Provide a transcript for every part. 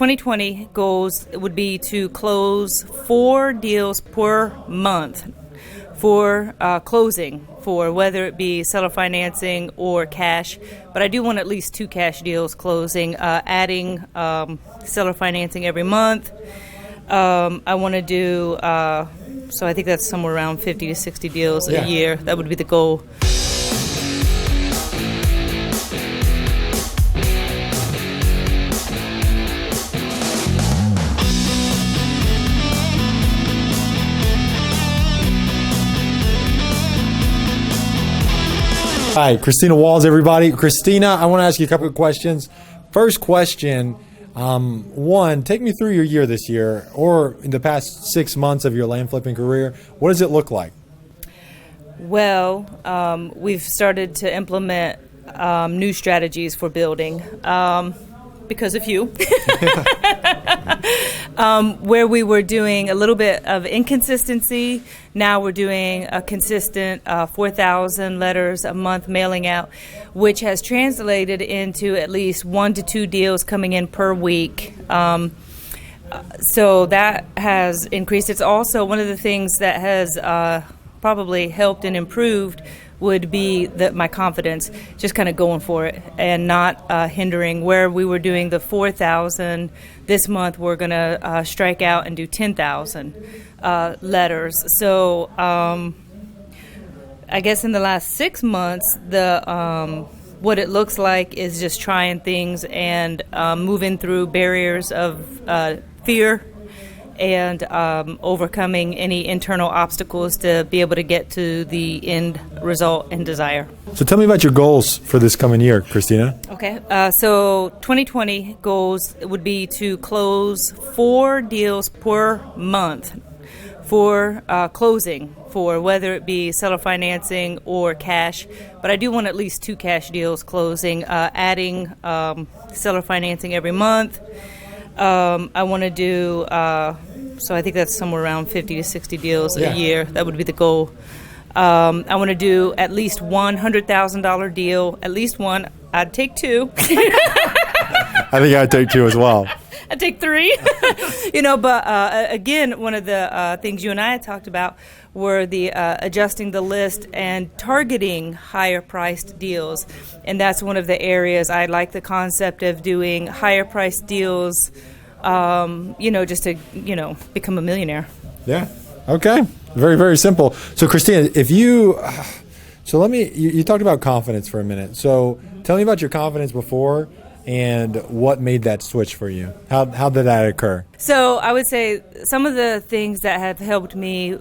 2020 goals would be to close 4 deals per month for closing, for whether it be seller financing or cash. But I do want at least 2 cash deals closing, adding seller financing every month. I want to do, so I think that's somewhere around 50 to 60 deals a year. That would be the goal. Hi, Christina Walls, everybody. Christina, I want to ask you a couple of questions. First question, one, take me through your year this year or in the past 6 months of your land flipping career. What does it look like? Well, we've started to implement new strategies for building because of you. Where we were doing a little bit of inconsistency, now we're doing a consistent 4,000 letters a month mailing out, which has translated into at least 1 to 2 deals coming in per week. So that has increased. It's also one of the things that has probably helped and improved would be my confidence, just kind of going for it and not hindering. Where we were doing the 4,000, this month we're going to strike out and do 10,000 letters. So I guess in the last 6 months, what it looks like is just trying things and moving through barriers of fear and overcoming any internal obstacles to be able to get to the end result and desire. So tell me about your goals for this coming year, Christina. Okay, so 2020 goals would be to close 4 deals per month for closing, for whether it be seller financing or cash. But I do want at least 2 cash deals closing, adding seller financing every month. I want to do, so I think that's somewhere around 50 to 60 deals a year. That would be the goal. I want to do at least $100,000 deal, at least one. I'd take 2. I think I'd take 2 as well. I'd take 3. But again, one of the things you and I had talked about were the adjusting the list and targeting higher priced deals. And that's one of the areas I like the concept of doing higher priced deals, just to, become a millionaire. Yeah. Okay. Very, very simple. So Christina, you talked about confidence for a minute. So tell me about your confidence before and what made that switch for you. How did that occur? So I would say some of the things that have helped me,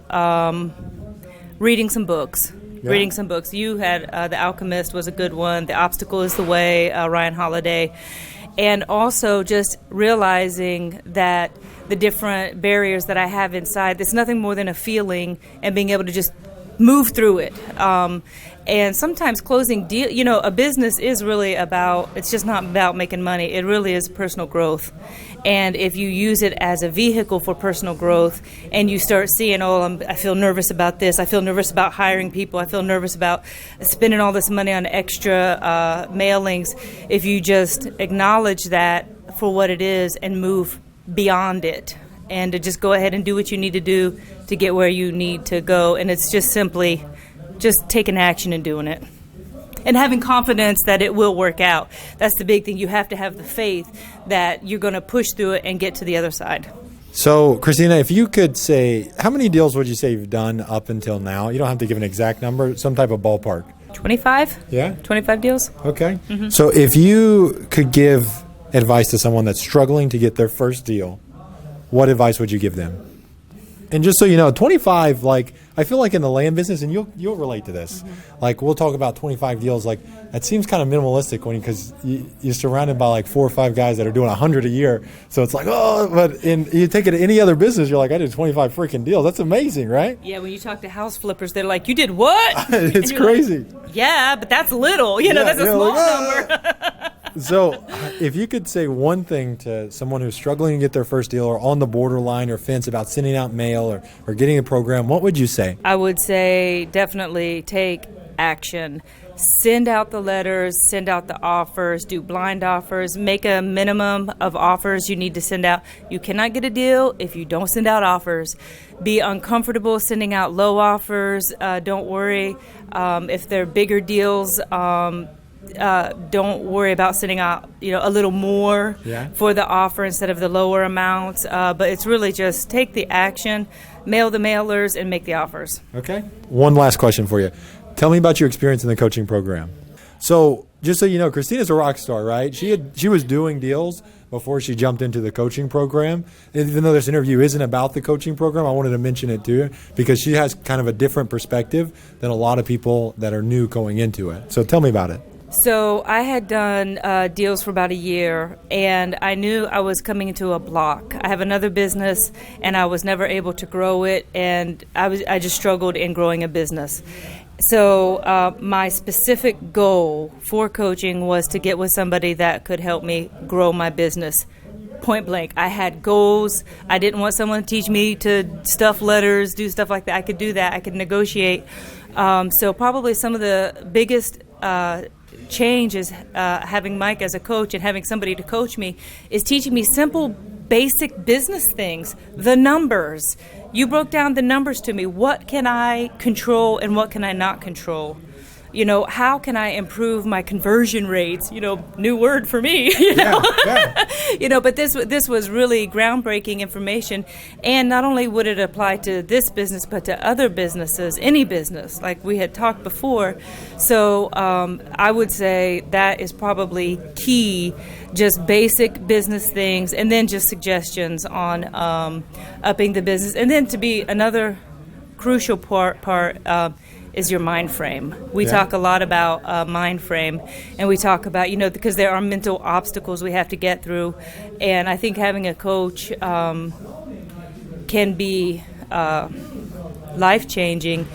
reading some books. You had The Alchemist was a good one. The Obstacle is the Way, Ryan Holiday. And also just realizing that the different barriers that I have inside, it's nothing more than a feeling and being able to just move through it. And sometimes closing deal, a business is really it's just not about making money. It really is personal growth. And if you use it as a vehicle for personal growth and you start seeing, I feel nervous about this. I feel nervous about hiring people. I feel nervous about spending all this money on extra mailings. If you just acknowledge that for what it is and move beyond it and to just go ahead and do what you need to do to get where you need to go. And it's just simply just taking action and doing it. And having confidence that it will work out. That's the big thing. You have to have the faith that you're going to push through it and get to the other side. So, Christina, if you could say, how many deals would you say you've done up until now? You don't have to give an exact number, some type of ballpark. 25? Yeah? 25 deals. Okay. Mm-hmm. So if you could give advice to someone that's struggling to get their first deal, what advice would you give them? And just so you know, 25, I feel like in the land business, and you'll relate to this. Mm-hmm. We'll talk about 25 deals. That seems kind of minimalistic because you're surrounded by 4 or 5 guys that are doing 100 a year. So it's but you take it to any other business, you're like, I did 25 freaking deals. That's amazing, right? Yeah, when you talk to house flippers, they're like, you did what? It's crazy. Yeah, but that's little. That's a small number. So, if you could say one thing to someone who's struggling to get their first deal or on the borderline or fence about sending out mail or getting a program, what would you say? I would say definitely take action. Send out the letters, send out the offers, do blind offers, make a minimum of offers you need to send out. You cannot get a deal if you don't send out offers. Be uncomfortable sending out low offers. Don't worry if they're bigger deals. Don't worry about sending out, a little more for the offer instead of the lower amounts. But it's really just take the action, mail the mailers, and make the offers. Okay. One last question for you. Tell me about your experience in the coaching program. So, just so you know, Christina's a rock star, right? She was doing deals before she jumped into the coaching program. Even though this interview isn't about the coaching program, I wanted to mention it to you because she has kind of a different perspective than a lot of people that are new going into it. So tell me about it. So I had done deals for about a year, and I knew I was coming into a block. I have another business, and I was never able to grow it, and I just struggled in growing a business. So my specific goal for coaching was to get with somebody that could help me grow my business. Point blank. I had goals. I didn't want someone to teach me to stuff letters, do stuff like that. I could do that. I could negotiate. So probably some of the biggest change is having Mike as a coach and having somebody to coach me is teaching me simple, basic business things, the numbers. You broke down the numbers to me. What can I control and what can I not control? How can I improve my conversion rates? New word for me. Yeah. But this was really groundbreaking information. And not only would it apply to this business, but to other businesses, any business, like we had talked before. So I would say that is probably key, just basic business things, and then just suggestions on upping the business. And then to be another crucial part is your mind frame. We talk a lot about mind frame, and we talk about, because there are mental obstacles we have to get through, and I think having a coach can be life-changing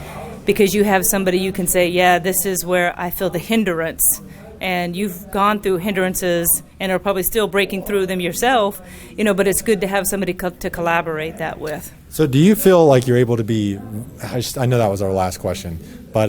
because you have somebody you can say, yeah, this is where I feel the hindrance, and you've gone through hindrances and are probably still breaking through them yourself, but it's good to have somebody to collaborate that with. So do you feel like you're able to be, I know that was our last question, but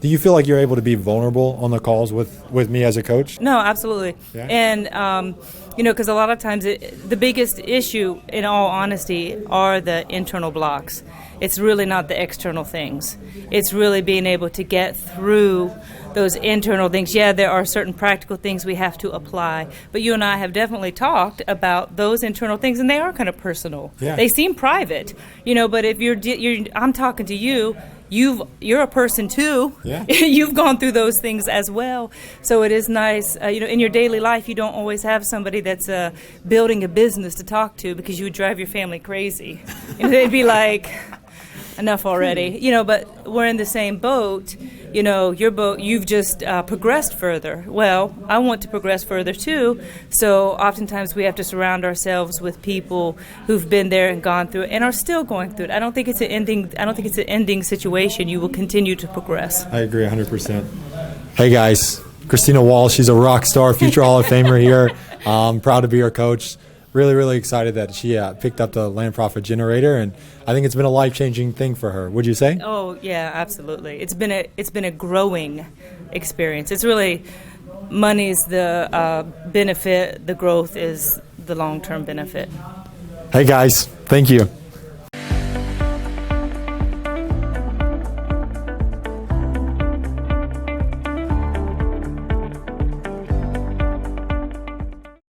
do you feel like you're able to be vulnerable on the calls with me as a coach? No, absolutely. Yeah. And, because a lot of times the biggest issue, in all honesty, are the internal blocks. It's really not the external things. It's really being able to get through those internal things. Yeah, there are certain practical things we have to apply, but you and I have definitely talked about those internal things, and they are kind of personal. Yeah. They seem private, but if I'm talking to you, you're a person too. Yeah. You've gone through those things as well. So it is nice, in your daily life, you don't always have somebody that's building a business to talk to because you would drive your family crazy. They'd be like, enough already, but we're in the same boat. Your boat, you've just progressed further. Well, I want to progress further too. So oftentimes we have to surround ourselves with people who've been there and gone through it and are still going through it. I don't think it's an ending situation. You will continue to progress. I agree 100%. Hey guys, Christina Walls, she's a rock star, future Hall of Famer here. Proud to be her coach. Really, really excited that she picked up the Land Profit Generator, and I think it's been a life-changing thing for her. Would you say? Oh, yeah, absolutely. It's been a growing experience. It's really money's the benefit. The growth is the long-term benefit. Hey, guys. Thank you.